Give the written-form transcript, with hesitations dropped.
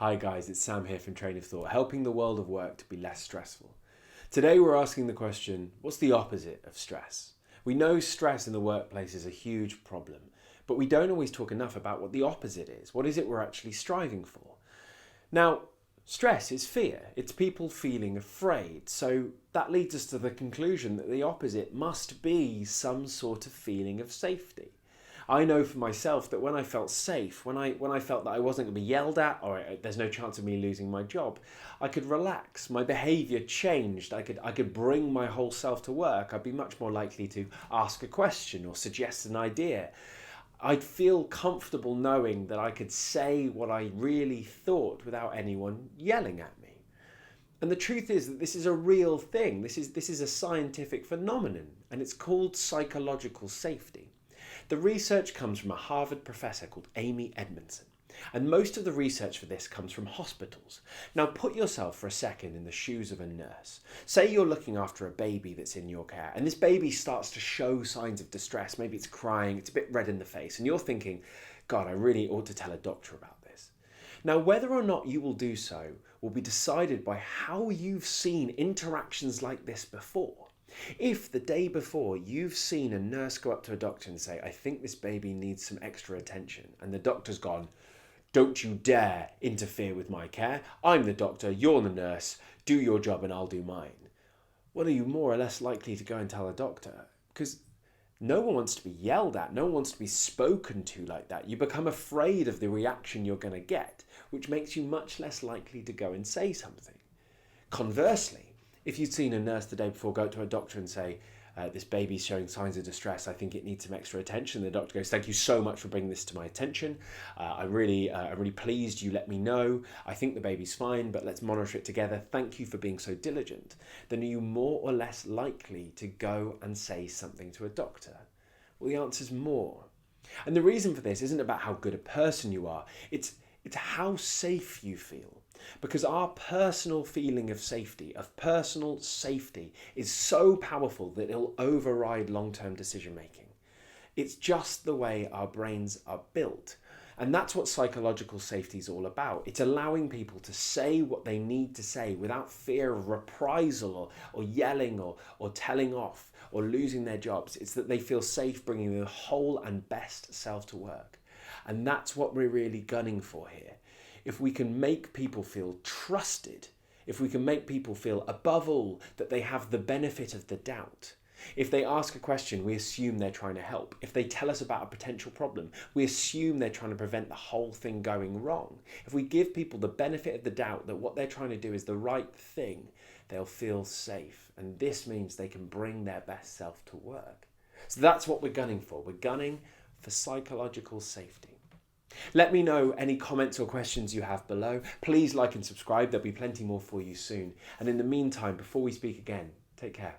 Hi guys, it's Sam here from Train of Thought, helping the world of work to be less stressful. Today we're asking the question, what's the opposite of stress? We know stress in the workplace is a huge problem, but we don't always talk enough about what the opposite is. What is it we're actually striving for? Now, stress is fear. It's people feeling afraid. So that leads us to the conclusion that the opposite must be some sort of feeling of safety. I know for myself that when I felt safe, when I felt that I wasn't going to be yelled at or there's no chance of me losing my job, I could relax. My behaviour changed. I could bring my whole self to work. I'd be much more likely to ask a question or suggest an idea. I'd feel comfortable knowing that I could say what I really thought without anyone yelling at me. And the truth is that this is a real thing. This is a scientific phenomenon, and it's called psychological safety. The research comes from a Harvard professor called Amy Edmondson, and most of the research for this comes from hospitals. Now put yourself for a second in the shoes of a nurse. Say you're looking after a baby that's in your care, and this baby starts to show signs of distress. Maybe it's crying, it's a bit red in the face, and you're thinking, God, I really ought to tell a doctor about this. Now, whether or not you will do so will be decided by how you've seen interactions like this before. If the day before you've seen a nurse go up to a doctor and say, I think this baby needs some extra attention, and the doctor's gone, don't you dare interfere with my care. I'm the doctor, you're the nurse, do your job and I'll do mine. Well, are you more or less likely to go and tell a doctor? Because no one wants to be yelled at, no one wants to be spoken to like that. You become afraid of the reaction you're going to get, which makes you much less likely to go and say something. Conversely, if you'd seen a nurse the day before go to a doctor and say, this baby's showing signs of distress, I think it needs some extra attention. The doctor goes, thank you so much for bringing this to my attention. I'm really pleased you let me know. I think the baby's fine, but let's monitor it together. Thank you for being so diligent. Then are you more or less likely to go and say something to a doctor? Well, the answer's more. And the reason for this isn't about how good a person you are. It's how safe you feel. Because our personal feeling of safety, is so powerful that it'll override long-term decision making. It's just the way our brains are built. And that's what psychological safety is all about. It's allowing people to say what they need to say without fear of reprisal or yelling or telling off or losing their jobs. It's that they feel safe bringing their whole and best self to work. And that's what we're really gunning for here. If we can make people feel trusted, if we can make people feel above all that they have the benefit of the doubt, if they ask a question, we assume they're trying to help. If they tell us about a potential problem, we assume they're trying to prevent the whole thing going wrong. If we give people the benefit of the doubt that what they're trying to do is the right thing, they'll feel safe. And this means they can bring their best self to work. So that's what we're gunning for. We're gunning for psychological safety. Let me know any comments or questions you have below. Please like and subscribe. There'll be plenty more for you soon. And in the meantime, before we speak again, take care.